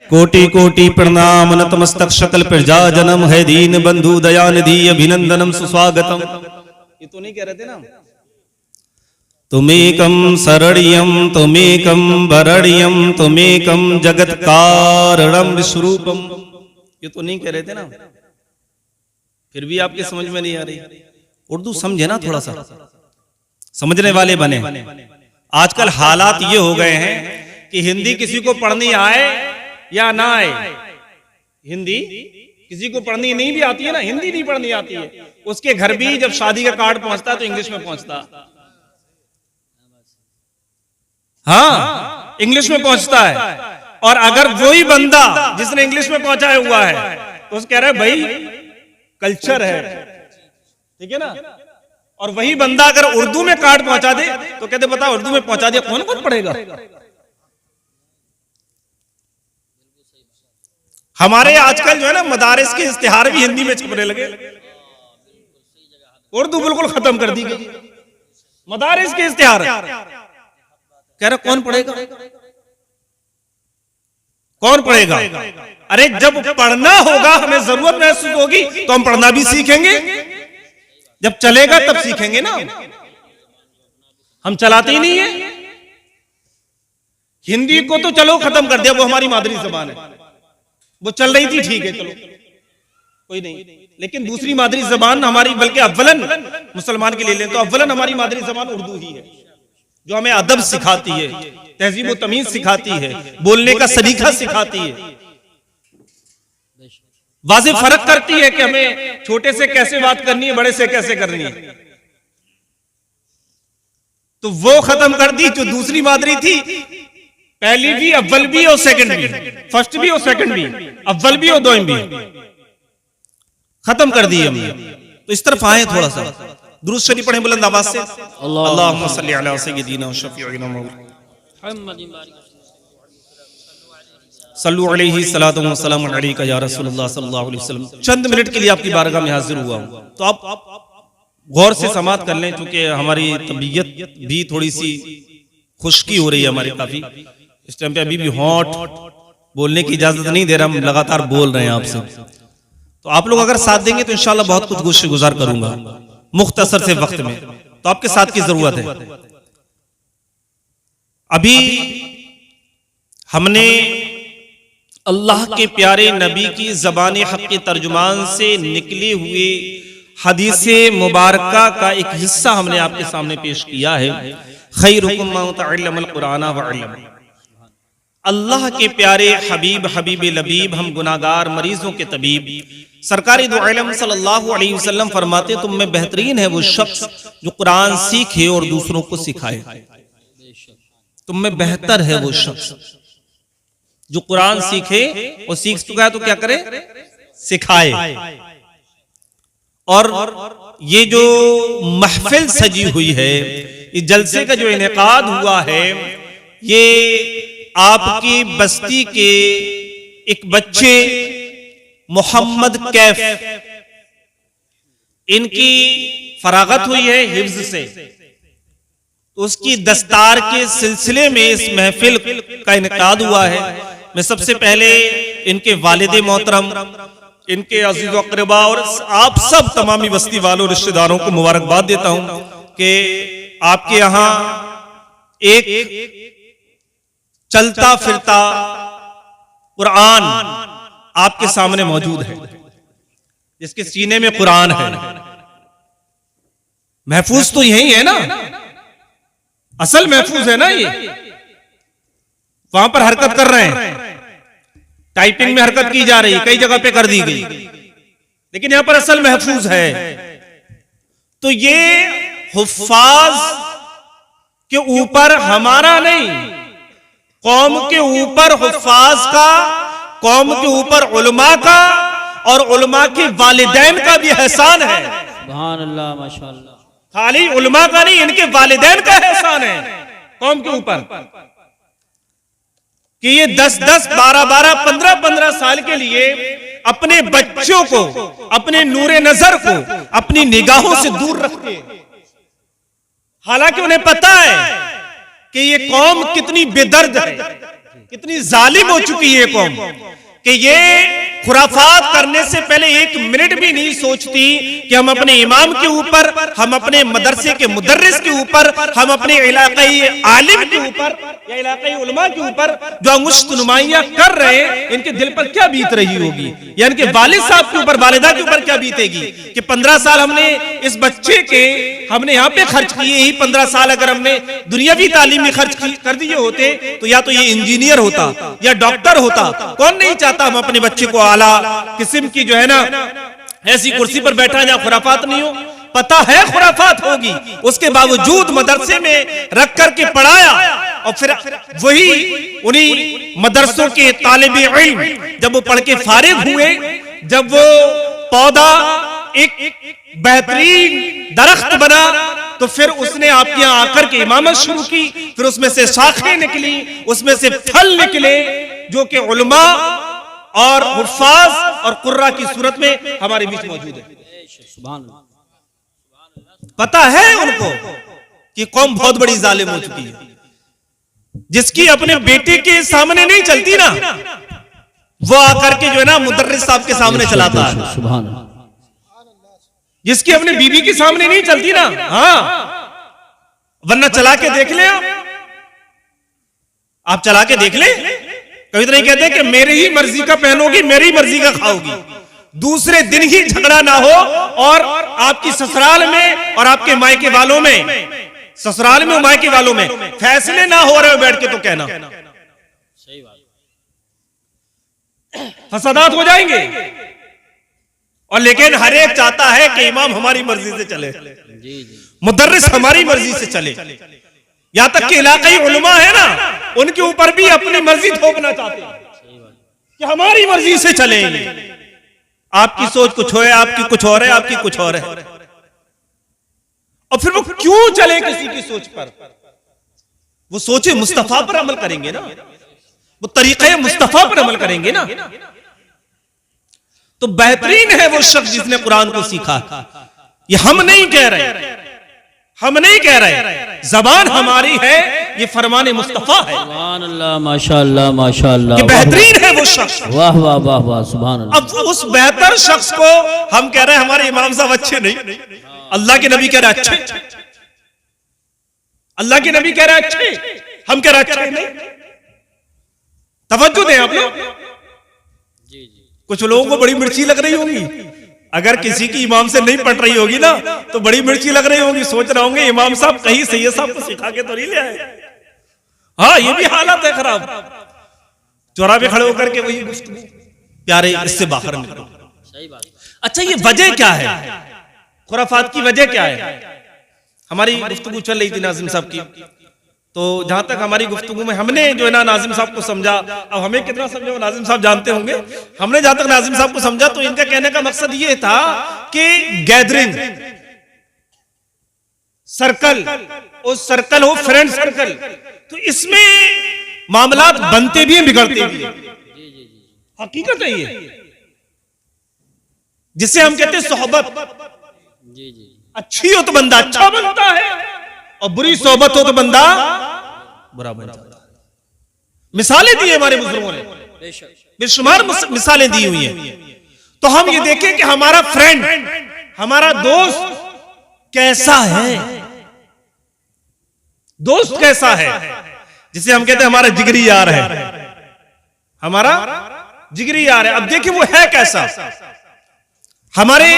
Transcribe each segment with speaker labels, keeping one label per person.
Speaker 1: कोटि कोटि प्रणाम नतमस्तक शकल प्रजा जन्म है दीन बंधु दयानिधि अभिनंदनम सुस्वागतम। ये तो नहीं कह रहे थे ना, तुमेकम शरण्यम तुमेकम वरण्यम तुमेकम जगत कारणम विश्वरूपम। ये तो नहीं कह रहे थे ना, फिर भी आपके समझ में नहीं आ रही। उर्दू समझे ना, थोड़ा सा समझने वाले बने। आजकल हालात ये हो गए हैं कि हिंदी किसी को पढ़नी आए या ना आए, हिंदी किसी को पढ़नी नहीं भी आती है ना, हिंदी नहीं पढ़नी आती है, उसके घर भी जब शादी का कार्ड पहुंचता है तो इंग्लिश में पहुंचता, हाँ इंग्लिश में पहुंचता है। और अगर वही बंदा जिसने इंग्लिश में पहुंचाया हुआ है तो उस कह रहा है भाई कल्चर है, ठीक है ना। और वही बंदा अगर उर्दू में कार्ड पहुंचा दे तो कहते बता उर्दू में पहुंचा दिया, कौन कौन पढ़ेगा। हमारे आजकल जो है ना मदारिस के इश्तिहार भी हिंदी में छपने लगे, उर्दू बिल्कुल खत्म कर दी गई। मदारिस के इश्तिहार कह रहा कौन पढ़ेगा, कौन पढ़ेगा। अरे जब पढ़ना होगा, हमें जरूरत महसूस होगी तो हम पढ़ना भी सीखेंगे, जब चलेगा तब सीखेंगे ना। हम चलाते ही नहीं है हिंदी को, तो चलो खत्म कर दिया, वो हमारी मादरी जबान है, वो चल रही थी ठीक है, चलो कोई नहीं। लेकिन दूसरी मादरी जबान हमारी, बल्कि अव्वलन मुसलमान के ले लें तो अव्वलन हमारी मादरी जबान उर्दू ही है, जो हमें अदब सिखाती है, तहजीब व तमीज सिखाती है, बोलने का सलीका सिखाती है, वाज़ेह फर्क करती है कि हमें छोटे से कैसे बात करनी है, बड़े से कैसे करनी है। तो वो खत्म कर दी जो दूसरी मादरी थी, पहली भी अव्वल भी और सेकंड भी, फर्स्ट भी और सेकंड भी, अव्वल भी और दोइम भी, खत्म कर दी हमने। तो इस तरफ आए थोड़ा सा, दुरूद शरीफ पढ़ें बुलंद आवाज से, अल्लाहुम्मा सल्ली अला सय्यिदिना व शफीइना मुहम्मद सल्लु अलैहि सलातु व सलाम अलैका या रसूलुल्लाह सल्लल्लाहु अलैहि वसल्लम। चंद मिनट के लिए आपकी बारगाह में हाजिर हुआ हूं, तो आप गौर से समाअत कर लें, क्योंकि हमारी तबीयत भी थोड़ी सी खुश्की हो रही है हमारी काफी इस टाइम पे, अभी भी हॉट बोलने की इजाजत नहीं दे रहा, हम लगातार बोल रहे हैं आपसे। तो आप लोग अगर साथ देंगे तो इंशाल्लाह बहुत कुछ गुज़श्त गुजार करूंगा मुख्तसर से वक्त में, तो आपके साथ की जरूरत है। अभी हमने अल्लाह के प्यारे नबी की ज़बान हक़ के तर्जुमान से निकले हुए हदीसे मुबारका का एक हिस्सा हमने आपके सामने पेश किया है। खैरुकुम मन तअल्लमल कुरान व अल्लम। अल्लाह के प्यारे हबीब हबीब लबीब, हम गुनाहगार मरीजों के तबीब, सरकारी दो आलम सल्लल्लाहु अलैहि वसल्लम फरमाते तुम में बेहतरीन है वो शख्स जो कुरान सीखे और दूसरों को सिखाए। तुम में बेहतर है वो शख्स जो कुरान सीखे और सीख चुका है तो क्या करे, सिखाए। और ये जो महफिल सजी हुई है, ये जलसे का जो इनेकाद हुआ है, ये आपकी बस्ती के एक बच्चे मोहम्मद कैफ, इनकी फरागत हुई है हिफ्ज से, तो उसकी दस्तार के सिलसिले में इस महफिल का इनेकाद हुआ है। मैं सबसे पहले इनके वालिद मोहतरम, इनके अजीज अक़रबा और आप सब तमामी बस्ती वालों रिश्तेदारों को मुबारकबाद देता हूं कि आपके यहां एक चलता फिरता कुरान आपके सामने मौजूद है, जिसके सीने में कुरान है। महफूज तो यही है ना, असल महफूज है ना, ये वहां पर हरकत कर रहे हैं, टाइपिंग में हरकत की जा रही है, कई जगह पे कर दी गई, लेकिन यहां पर असल महफूज है। तो ये हुफ्फाज के ऊपर हमारा नहीं, कौम के ऊपर हुफ्फाज का, कौम के ऊपर उलमा का और उलमा के वालिदैन का भी एहसान है। सुभान अल्लाह, माशाअल्लाह। खाली उलमा का नहीं, इनके वालिदैन का एहसान है कौम के ऊपर कि ये 10-10, 12-12, 15-15 साल के लिए अपने बच्चों को, अपने नूरे नजर को अपनी निगाहों से दूर रखते, हालांकि उन्हें पता है कि ये कौम कितनी बेदर्द है, कितनी जालिम हो चुकी है कौम कि ये खुराफात करने से पहले एक मिनट भी नहीं सोचती कि हम अपने इमाम के ऊपर, हम अपने मदरसे के मुदर्रिस के ऊपर, हम अपने इलाकाई आलिम के ऊपर या इलाकाई उलमा के ऊपर जो अंगुश्त नुमाइयां कर रहे हैं, इनके दिल पर क्या बीत रही होगी, या इनके वालिद साहब के ऊपर, वालिदा के ऊपर क्या बीतेगी कि 15 साल हमने इस बच्चे के हमने यहाँ पे खर्च किए, ही 15 साल अगर हमने दुनियावी तालीम में खर्च कर दिए होते तो या तो ये इंजीनियर होता या डॉक्टर होता। कौन नहीं चाहता हम अपने बच्चे को आला किस्म की जो है ना ऐसी कुर्सी पर बैठा जहां खुराफात नहीं हो। पता है खुराफात होगी, उसके बावजूद मदरसे में रख करके पढ़ाया और फिर वही उन्हीं मदरसों के तालिब इल्म जब वो पढ़ के फारिग हुए, जब वो पौधा एक बेहतरीन दरख्त बना तो फिर उसने आपके यहाँ आकर के इमामत शुरू की, फिर उसमें से शाखें निकली, उसमें से फल निकले जो कि उलमा और हुफ्फाज और कुर्रा की सूरत में हमारे बीच मौजूद है। पता है उनको कि कौम बहुत बड़ी जालिम हो चुकी है, जिसकी अपने बेटे के सामने नहीं चलती ना, वो आकर के जो है ना मुदर्रिस साहब के सामने चलाता है। जिसकी अपने बीवी के सामने नहीं चलती ना, हाँ, वरना चला के देख ले आप चला के देख ले। कभी तो नहीं कहते कि मेरी ही मर्जी का पहनोगी, मेरी मर्जी का खाओगी, दूसरे दिन ही झगड़ा ना हो और आपकी ससुराल में और आपके मायके वालों में, ससुराल में और मायके वालों में फैसले ना हो रहे हो बैठ के तो कहना सही बात, फसादात हो जाएंगे। और लेकिन हर एक चाहता है कि इमाम हमारी मर्जी से चले, मुदर्रिस हमारी मर्जी से चले, यहां तक कि इलाकाई उलमा है ना, उनके ऊपर भी अपनी मर्जी थोपना चाहते हैं कि हमारी मर्जी से चलेंगे। आपकी सोच कुछ है, आपकी कुछ और है, आपकी कुछ और है, और फिर वो क्यों चले किसी की सोच पर? वो सोचे मुस्तफा पर अमल करेंगे ना, वो तरीक़े मुस्तफा पर अमल करेंगे ना। तो बेहतरीन है वो शख्स जिसने कुरान को सीखा। ये हम नहीं कह रहे, हम नहीं कह रहे, जबान हमारी है, ये फरमान मुस्तफा है। सुभान अल्लाह, माशाअल्लाह, माशाअल्लाह, ये बेहतरीन है वो शख्स। वाह वाह वाह वाह, सुभान अल्लाह। अब उस बेहतर शख्स को हम कह रहे हैं हमारे इमाम साहब अच्छे नहीं, अल्लाह के नबी कह रहे अच्छे, अल्लाह के नबी कह रहे अच्छे, हम कह रहे अच्छे नहीं। तवज्जो दें आप लोग। कुछ लोगों को बड़ी मिर्ची लग रही होगी, अगर किसी की इमाम से नहीं पढ़ रही होगी ना तो बड़ी मिर्ची लग रही होगी, सोच रहे होंगे इमाम साहब कहीं सैयद साहब को सिखा के तो नहीं ले आए। हाँ, ये भी हालत है खराब, चौराहे पे खड़े होकर के वही प्यारे इससे बाहर निकलो। सही बात। अच्छा, ये वजह क्या है, खुराफात की वजह क्या है? हमारी गुफ्तगू चल रही थी नाजिम साहब की, तो जहां तक हमारी गुफ्तगू में हमने जो है ना नाजिम साहब को समझा, अब हमें कितना समझा वो नाजिम साहब जानते होंगे, हमने जहां तक नाजिम साहब को समझा तो इनका कहने का मकसद ये था कि गैदरिंग सर्कल, उस सर्कल हो फ्रेंड सर्कल, तो इसमें मामलात बनते भी हैं बिगड़ते भी हैं। हकीकत है ये, जिसे हम कहते हैं सोहबत। अच्छी हो तो बंदा अच्छा बनता है और बुरी सोहबत हो तो बंदा बुरा बन जाता है। मिसालें दी हमारे बुजुर्गों ने, बेशुमार मिसालें दी हुई हैं। तो हम ये देखें कि हमारा फ्रेंड, हमारा दोस्त कैसा है, दोस्त कैसा है, जिसे हम कहते हैं हमारा जिगरी यार है, हमारा जिगरी यार है। अब देखिए वो है कैसा। हमारे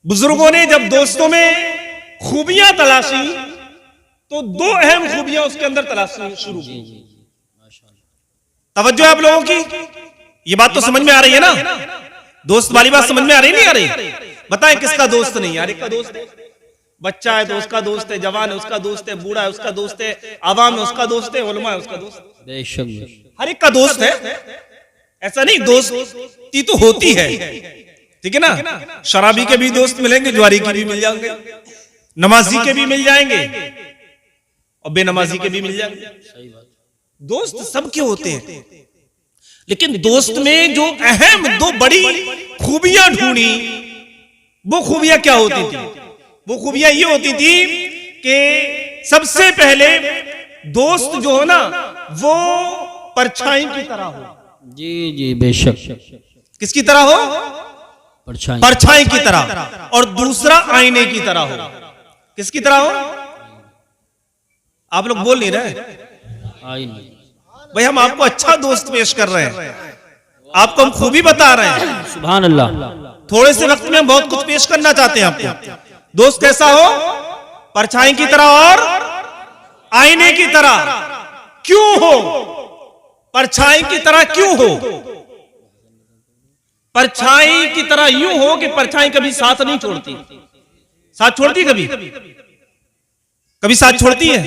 Speaker 1: बुजुर्गों ने जब दोस्तों में खूबियां तलाशी तो दो अहम खूबियां उसके अंदर तलाशनी शुरू की। तवज्जो है आप लोगों की, ये बात तो समझ में आ रही है ना? दोस्त वाली बात समझ में आ रही नहीं आ रही? बताएं किसका दोस्त नहीं? यार एक का दोस्त है, बच्चा है तो उसका दोस्त है, जवान है उसका दोस्त है, बूढ़ा है उसका दोस्त है, आवाम है उसका दोस्त है, उलमा है उसका दोस्त, हर एक का दोस्त है। ऐसा नहीं, दोस्ती तो होती है, ठीक है ना? शराबी के भी दोस्त मिलेंगे, ज्वारी के भी मिल जाएंगे, नमाजी के भी मिल जाएंगे और बेनमाजी के भी मिल जाएंगे। दोस्त सबके होते हैं, लेकिन दोस्त में जो अहम दो बड़ी खूबियां ढूंढी, वो खूबियां क्या होती थी? वो खूबियां ये होती थी कि सबसे पहले दोस्त जो हो ना, वो परछाई की तरह हो।
Speaker 2: जी जी बेशक।
Speaker 1: किसकी तरह हो?
Speaker 2: परछाई।
Speaker 1: परछाई की तरह। और दूसरा आईने की तरह हो। किसकी तरह हो? आप लोग बोल नहीं रहे।
Speaker 2: आईने।
Speaker 1: भाई हम आपको अच्छा दोस्त पेश कर रहे हैं, आपको हम खूबी बता रहे हैं।
Speaker 2: सुभान अल्लाह।
Speaker 1: थोड़े से वक्त में हम बहुत कुछ पेश करना चाहते हैं आपको। दोस्त कैसा हो? परछाई की तरह और आईने की तरह। क्यों हो? परछाई की तरह क्यों हो? परछाई की तरह यूं हो कि परछाई कभी साथ नहीं छोड़ती। साथ छोड़ती कभी? कभी साथ छोड़ती है?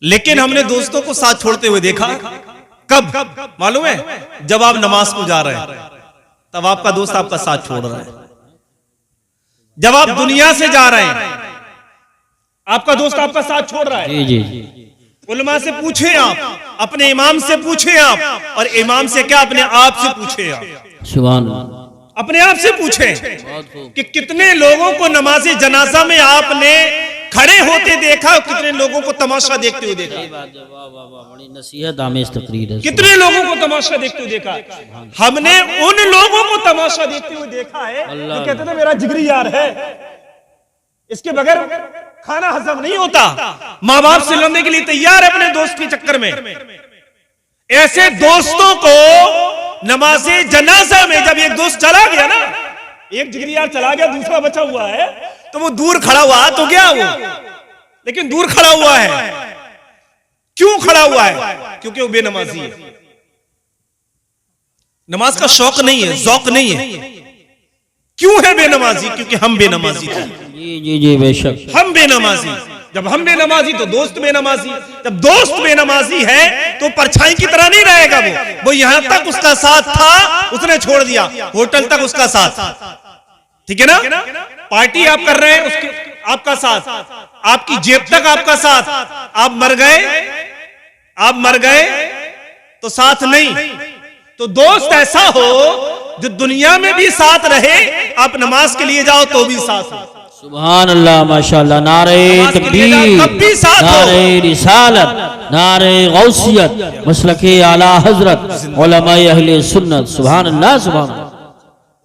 Speaker 1: लेकिन हमने दोस्तों को साथ छोड़ते हुए देखा। कब मालूम है? जब आप नमाज को जा रहे हैं तब आपका दोस्त आपका साथ छोड़ रहा है। जब आप दुनिया से जा रहे हैं आपका दोस्त आपका साथ छोड़ रहा है।
Speaker 2: जी जी।
Speaker 1: उलमा से पूछे आप, अपने इमाम से पूछे आप, और इमाम से क्या अपने आप से पूछे आप।
Speaker 2: सुभान अल्लाह।
Speaker 1: अपने आप से पूछे कि कितने लोगों को नमाज़े जनाजा में आपने खड़े होते देखा, कितने लोगों को तमाशा देखते हुए देखा।
Speaker 2: बड़ी नसीहत आमेज तकरीर है।
Speaker 1: कितने लोगों को तमाशा देखते हुए देखा। हमने उन लोगों को तमाशा देखते हुए देखा है जो कहते थे मेरा जिगरी यार है, इसके बगैर खाना हजम नहीं होता, माँ बाप से लड़ने के लिए तैयार है अपने दोस्त के चक्कर में। ऐसे दोस्तों को नमाज़े जनाजा में जब एक दोस्त चला गया ना, एक जिगरी यार चला गया, दूसरा बचा हुआ है, तो वो दूर खड़ा हुआ तो गया वो, लेकिन दूर खड़ा हुआ है। क्यों खड़ा हुआ है? क्योंकि वो बेनमाजी है। नमाज का शौक नहीं है, ज़ौक नहीं है। क्यों है बेनमाजी? क्योंकि हम बेनमाजी थे।
Speaker 2: जी जी जी बेशक।
Speaker 1: हम बेनमाजी। जब हम बेनमाजी तो दोस्त बेनमाजी। जब दोस्त बेनमाजी है तो परछाई की तरह नहीं रहेगा। वो यहां तक उसका साथ था, उसने छोड़ दिया, होटल तक उसका साथ। ठीक है ना? पार्टी आप कर रहे हैं, उसके आपका साथ, आपकी जेब तक आपका साथ। आप मर गए तो साथ नहीं। तो दोस्त ऐसा हो जो दुनिया में भी साथ रहे, आप नमाज के लिए जाओ तो भी साथ हो।
Speaker 2: सुभान अल्लाह माशाअल्लाह। नारे तकबीर, नारे रिसालत, नारे गौसियत, मसलके आला हजरत, उलमाए अहले सुन्नत। सुभान अल्लाह सुभान अल्लाह।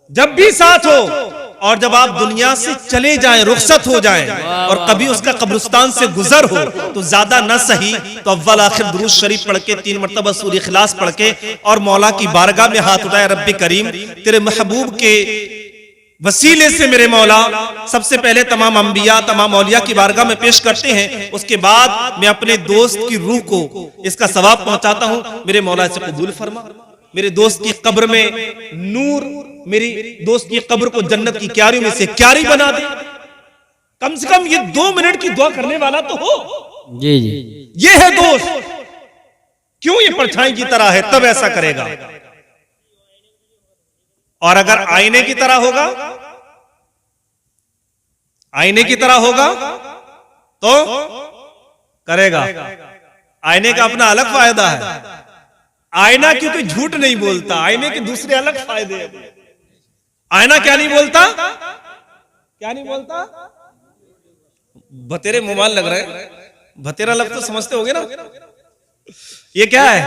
Speaker 1: जब भी साथ हो, और जब आप दुनिया से चले जाएं, रुखसत हो जाएं, और कभी उसका कब्रिस्तान से गुजर हो, तो ज्यादा न सही तो अव्वल आखिर दुरूद शरीफ पढ़ के 3 मरतबा सूरह इखलास पढ़ के और मौला की बारगाह में हाथ उठाए, रब्बी करीम तेरे महबूब के वसीले से मेरे मौला, सबसे पहले तमाम अंबिया तमाम औलिया की बारगाह में पेश करते हैं, उसके बाद मैं अपने दोस्त की रूह को इसका सवाब पहुंचाता हूं। मेरे मौला से कबूल फरमा, मेरे दोस्त की कब्र में नूर, मेरी दोस्त की कब्र को जन्नत की क्यारियों में से क्यारी बना दे। कम से कम ये 2 मिनट की दुआ करने वाला तो हो।
Speaker 2: जी जी।
Speaker 1: ये है दोस्त। क्यों? ये परछाई की तरह है, तब ऐसा करेगा। और अगर आईने की तरह होगा, आईने की तरह होगा तो करेगा। आईने का अपना अलग फायदा है। आईना क्योंकि झूठ नहीं बोलता, आईने के दूसरे अलग फायदे हैं। आईना क्या नहीं बोलता? क्या नहीं बोलता? भतेरे मोबाइल लग रहे हैं। भतेरा लफ्ज़ तो समझते होगे ना? ये क्या है?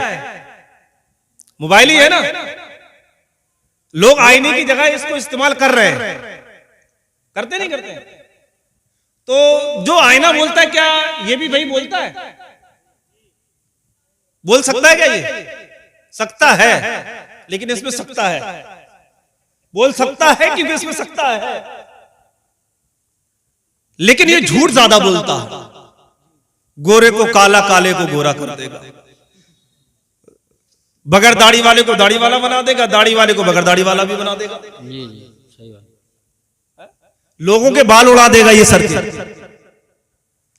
Speaker 1: मोबाइल ही है ना? लोग आईने की जगह इसको इस्तेमाल कर रहे हैं। करते नहीं करते? तो जो आईना बोलता है, क्या ये भी वही बोलता है? बोल सकता है क्या? ये सकता है, लेकिन इसमें सकता है। बोल सकता है कि इसमें सकता है, लेकिन ये झूठ ज्यादा बोलता है। गोरे को काला, काले को गोरा कर देगा। बगैर दाढ़ी वाले को दाढ़ी वाला बना देगा, दाढ़ी वाले को बगैर दाढ़ी वाला भी बना देगा।
Speaker 2: जी जी सही बात।
Speaker 1: लोगों के बाल उड़ा देगा ये सर के।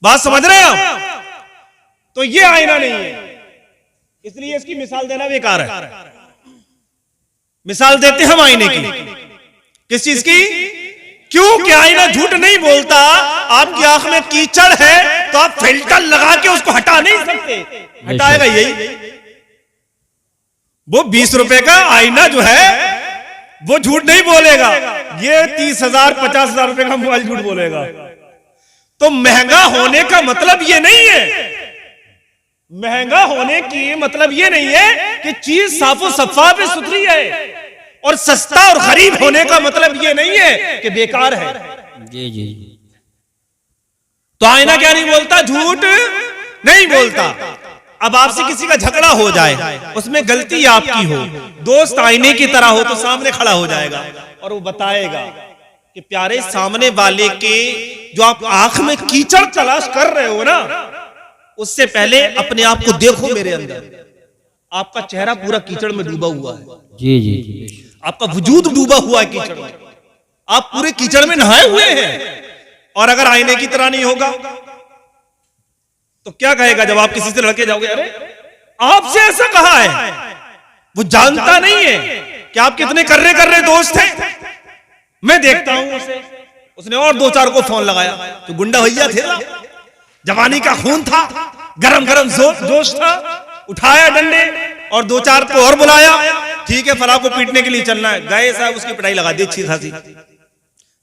Speaker 1: बात समझ रहे हैं आप? तो ये आईना नहीं है, इसलिए इसकी मिसाल देना बेकार है। मिसाल देते हम आईने की। किस चीज की? क्यों? कि आईना झूठ नहीं बोलता। आपकी आंख में कीचड़ है तो आप फिल्टर लगा के उसको हटा नहीं सकते। हटाएगा यही। वो 20 रुपए का आईना जो है वो झूठ नहीं बोलेगा। ये 30,000 50,000 रुपए का मोबाइल झूठ बोलेगा। तो महंगा होने का मतलब ये नहीं है, महंगा होने की मतलब ये नहीं है कि चीज साफो सफाफ सुथरी है, और सस्ता और गरीब होने का मतलब ये नहीं है कि बेकार है।
Speaker 2: जी जी।
Speaker 1: तो आईना क्या नहीं बोलता, झूठ नहीं बोलता। अब आपसे किसी का झगड़ा हो जाए, उसमें गलती आपकी हो, दोस्त आईने की तरह हो तो सामने खड़ा हो जाएगा और वो बताएगा कि प्यारे सामने वाले के जो आप आंख में कीचड़ तलाश कर रहे हो ना, उससे पहले अपने आप को देखो मेरे अंदर। आपका चेहरा पूरा कीचड़ में डूबा हुआ है।
Speaker 2: जी जी जी।
Speaker 1: आपका वजूद डूबा हुआ है कीचड़ में, आप पूरे कीचड़ में नहाए हुए हैं। और अगर आईने की तरह नहीं होगा तो क्या कहेगा जब आप किसी से लड़के जाओगे, अरे आपसे ऐसा कहा है? वो जानता नहीं है कि आप कितने कर्रे दोस्त हैं। मैं देखता हूं उसे, उसने और 2-4 को फोन लगाया, तो गुंडा भैया थे ना, जवानी का खून था, गरम गरम जोश था, उठाया डंडे और 2-4 को और बुलाया, ठीक है फला को पीटने के लिए चलना है। गए साहब, उसकी पिटाई लगा दी अच्छी खासी,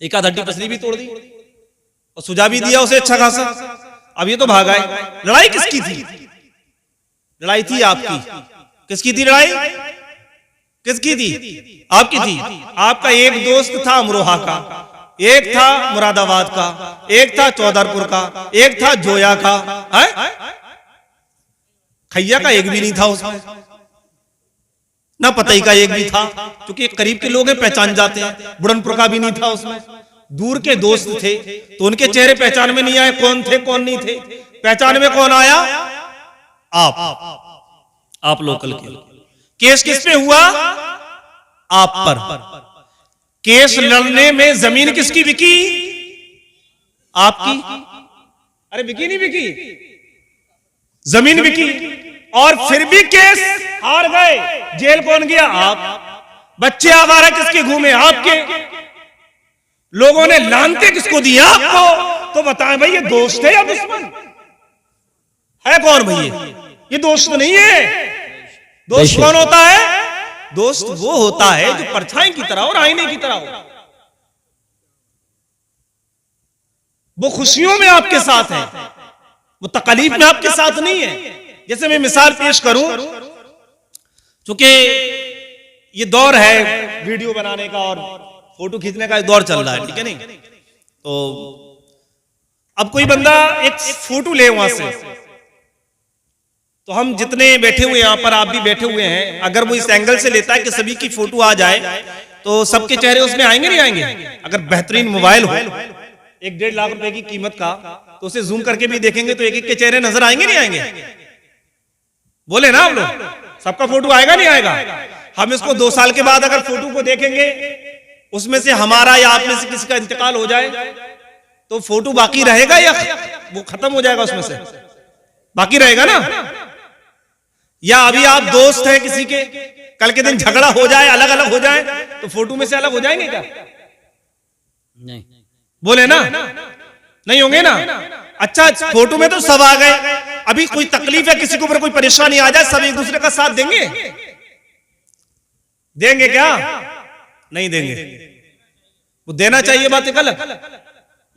Speaker 1: एक आध हड्डी पसली भी तोड़ दी और सुझा भी दिया उसे अच्छा खासा। अब ये तो भागा है। लड़ाई किसकी थी? लड़ाई थी आपकी। किसकी थी लड़ाई? किसकी थी? आपकी थी। आपका एक दोस्त था अमरोहा का, एक था मुरादाबाद का, एक था चौधरपुर का, एक था जोया का, खैया का एक भी नहीं था उसमें, ना पतई का एक भी था, क्योंकि करीब के लोग हैं पहचान जाते हैं। बुढ़नपुर का भी नहीं था उसमें। दूर के दोस्त थे तो उनके चेहरे पहचान में नहीं आए कौन थे कौन नहीं थे। पहचान में कौन आया? आप लोकल के। केस किस पे हुआ? आप पर। केस लड़ने में जमीन किसकी बिकी? आपकी। अरे बिकी नहीं बिकी, जमीन बिकी, और फिर भी केस हार गए। जेल कौन गया? आप। बच्चे आवारा किसके घूमे? आपके। लोगों ने लानते किसको दिया? आपको। तो बताएं भाई, ये दोस्त है या दुश्मन है? कौन भाई? ये दोस्त नहीं है। दोस्त कौन होता है? दोस्त वो होता है जो परछाई की तरह और आईने की तरह हो। वो खुशियों में आपके साथ है, वो तकलीफ में आपके साथ नहीं है। जैसे मैं मिसाल पेश करूं, चूंकि ये दौर है वीडियो बनाने का और फोटो खींचने का दौर चल रहा है, ठीक है नहीं? तो अब कोई बंदा एक फोटो ले वहां से, तो हम जितने बैठे हुए यहां पर, आप भी बैठे हुए हैं, अगर वो इस एंगल से लेता है कि सभी की फोटो आ जाए तो सबके चेहरे उसमें आएंगे नहीं आएंगे? अगर बेहतरीन मोबाइल हो 1-1.5 लाख रुपए की कीमत का, तो उसे जूम करके भी देखेंगे तो एक-एक के चेहरे नजर आएंगे नहीं आएंगे? बोले ना आप लोग, सबका फोटो आएगा नहीं आएगा? हम इसको 2 साल के बाद अगर फोटो को देखेंगे, उसमें से हमारा या आप में से किसी का इंतकाल हो जाए, तो फोटो बाकी रहेगा या वो खत्म हो जाएगा? उसमें से बाकी रहेगा ना? या अभी आप दोस्त हैं किसी के, कल के दिन झगड़ा हो जाए, अलग अलग हो जाए, तो फोटो में से अलग हो जाएंगे क्या?
Speaker 2: नहीं।
Speaker 1: बोले ना, नहीं होंगे ना? अच्छा, फोटो में तो सब आ गए, अभी कोई तकलीफ है, किसी के ऊपर कोई परेशानी आ जाए, सब एक दूसरे का साथ देंगे? देंगे क्या? नहीं देंगे। वो देना चाहिए, बात गलत,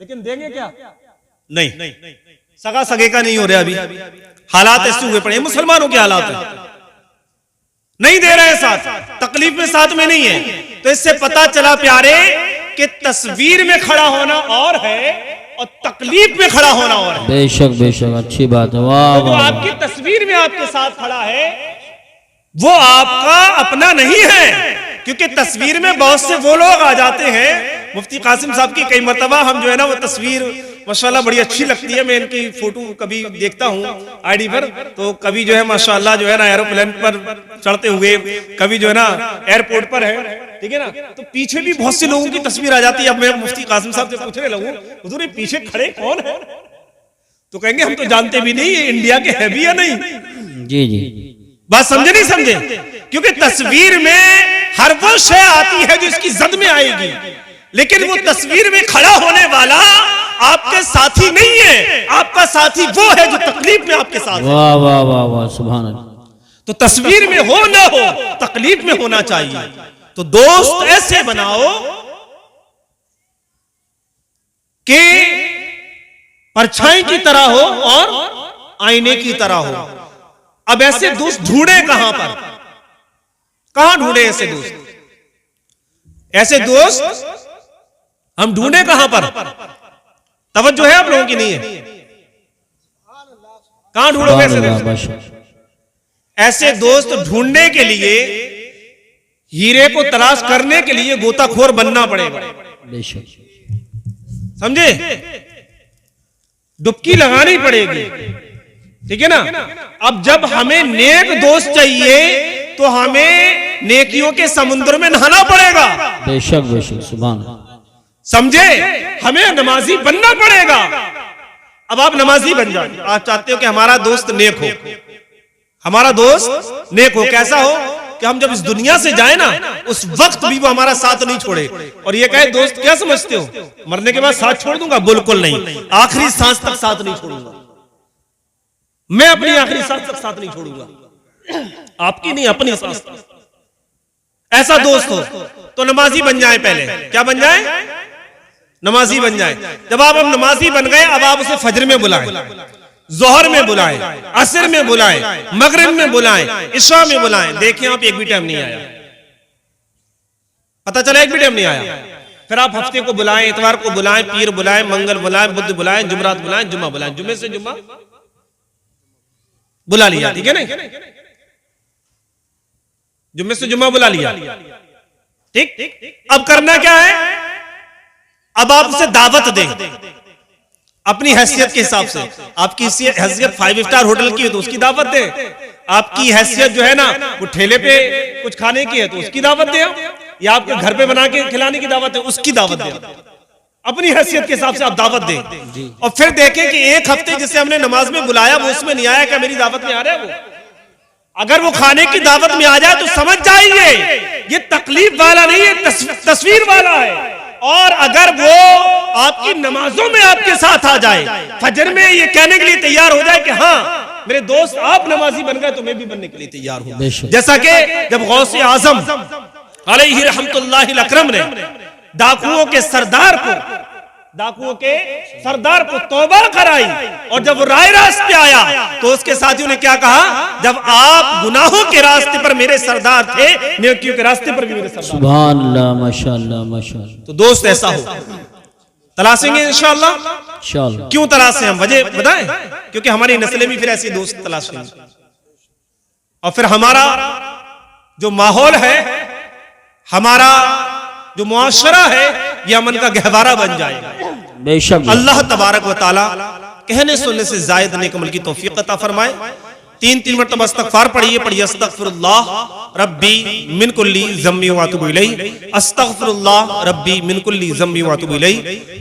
Speaker 1: लेकिन देंगे क्या? नहीं। सगा सगे का नहीं हो रहा अभी, हालात ऐसे हुए पड़े, मुसलमानों के हालात है, नहीं दे रहे साथ, तकलीफ में साथ में नहीं है। तो इससे पता चला प्यारे कि तस्वीर में खड़ा होना और है और तकलीफ में खड़ा होना और है।
Speaker 2: बेशक बेशक, अच्छी बात है। वाह
Speaker 1: तो जो आपकी तस्वीर में आपके साथ खड़ा है वो आपका अपना नहीं है, क्योंकि तस्वीर में बहुत से वो लोग आ जाते हैं। मुफ्ती कासिम साहब की कई मर्तबा हम जो है ना वो तस्वीर माशाल्लाह बड़ी अच्छी लगती है, मैं इनकी फोटो कभी देखता हूँ आईडी पर, तो कभी जो है माशाल्लाह जो है ना एरोप्लेन पर चढ़ते हुए, कभी जो है ना एयरपोर्ट पर है, ठीक है ना, तो पीछे भी बहुत से लोगों की तस्वीर आ जाती है। अब मैं मुफ्ती कासिम साहब से पूछने लगूं, हुजूर पीछे खड़े कौन है, तो कहेंगे हम तो जानते भी नहीं, ये इंडिया के है भी या नहीं।
Speaker 2: जी जी,
Speaker 1: बात समझे नहीं समझे? क्योंकि तस्वीर में हर वो शय आती है जो इसकी जद में आएगी, लेकिन वो तस्वीर में खड़ा होने वाला आपके साथी नहीं है, आपका साथी वो है जो तकलीफ में आपके साथ है।
Speaker 2: वाह वाह वाह वाह, सुभान अल्लाह।
Speaker 1: तो तस्वीर में हो ना हो, तकलीफ में होना चाहिए। तो दोस्त ऐसे बनाओ कि परछाई की तरह हो और आईने की तरह हो। अब ऐसे दोस्त ढूंढे कहां पर, कहां ढूंढे ऐसे दोस्त? ऐसे दोस्त हम ढूंढे कहां पर? तवज्जो है आप लोगों की नहीं है? कहां ढूंढोगे ऐसे दोस्त? ऐसे दोस्त ढूंढने के लिए, हीरे को तलाश करने के लिए गोताखोर बनना पड़ेगा, समझे? डुबकी लगानी पड़ेगी, ठीक है ना? अब जब हमें नेक दोस्त चाहिए तो हमें नेकियों के समुद्र में नहाना पड़ेगा।
Speaker 2: बेशक बेशक, सुभान,
Speaker 1: समझे? हमें नमाजी बनना पड़ेगा। अब आप नमाजी बन जाए, आप चाहते हो कि हमारा दोस्त नेक हो, हमारा दोस्त नेक हो, कैसा हो कि हम जब इस दुनिया से जाए ना उस वक्त भी वो हमारा साथ नहीं छोड़े। और ये कहे दोस्त क्या समझते हो, मरने के बाद साथ छोड़ दूंगा? बिल्कुल नहीं, आखिरी सांस तक साथ नहीं छोड़ूंगा, मैं अपनी आखिरी सांस तक साथ नहीं छोड़ूंगा, आपकी नहीं अपनी सांस। ऐसा दोस्त हो तो नमाजी बन जाए, पहले क्या बन जाए? नमाजी बन जाए। जब आप अब नमाजी बन गए, अब आप उसे फजर में बुलाएं, जोहर में बुलाएं, असर में बुलाएं, मगरिब में बुलाएं, इशा में बुलाएं। देखिए आप एक भी टाइम नहीं आया, पता चला एक भी टाइम नहीं आया। फिर आप हफ्ते को बुलाएं, इतवार को बुलाएं, पीर बुलाएं, मंगल बुलाएं, बुध बुलाएं, जुमरात बुलाएं, जुम्मा बुलाएं, जुम्मे से जुम्मा बुला लिया, ठीक है नहीं? जुम्मे से जुम्मा बुला लिया, ठीक? अब करना क्या है? अब आप उसे दावत दें अपनी हैसियत के हिसाब से। आपकी हैसियत 5 स्टार होटल की है तो उसकी दावत दें। आपकी हैसियत जो है ना वो ठेले पे कुछ खाने की है तो उसकी दावत दें, या आपके घर पे बना के खिलाने की दावत है उसकी दावत दें। अपनी हैसियत के हिसाब से आप दावत दें और फिर देखें कि एक हफ्ते जिसे हमने नमाज में बुलाया वो उसमें नहीं आया, क्या मेरी दावत में आ रहा है वो? अगर वो खाने की दावत में आ जाए तो समझ जाइए ये तकलीफ वाला नहीं है, तस्वीर वाला है। और अगर वो आपकी नमाजों में आपके साथ आ जाए, फजर में ये कहने के लिए तैयार हो जाए कि हाँ मेरे दोस्त आप नमाजी बन गए तो मैं भी बनने के लिए तैयार हूं। जैसा कि जब गौसे आजम अलैहि रहमतुल्लाहिल अकरम ने डाकुओं के सरदार को तौबा कराई और जब वो राय रास्ते आया तो उसके साथियों ने क्या कहा? जब आप गुनाहों के रास्ते पर मेरे सरदार थे, नेकियों के रास्ते पर भी मेरे सरदार।
Speaker 2: सुभान अल्लाह, माशाअल्लाह माशाअल्लाह।
Speaker 1: तो दोस्त ऐसा हो तलाशेंगे इंशाअल्लाह। क्यों तलाशें हम, वजह बताएं? क्योंकि हमारी नस्लें भी फिर ऐसी दोस्त तलाशेंगी और फिर हमारा जो माहौल है, हमारा जो मुआशरा है, ये अमन का गहवारा बन जाएगा।
Speaker 2: बेशक
Speaker 1: अल्लाह तबारक व तआला कहने सुनने से जायद नेक अमल की तौफीक अता फरमाए। 3 मरतबा इस्तगफार पढ़िए अस्तगफिरुल्लाह रब्बी मिन कुल्ली ज़म्बी व अतूबु इलैहि, अस्तगफिरुल्लाह रब्बी मिन कुल्ली ज़म्बी व अतूबु इलैहि।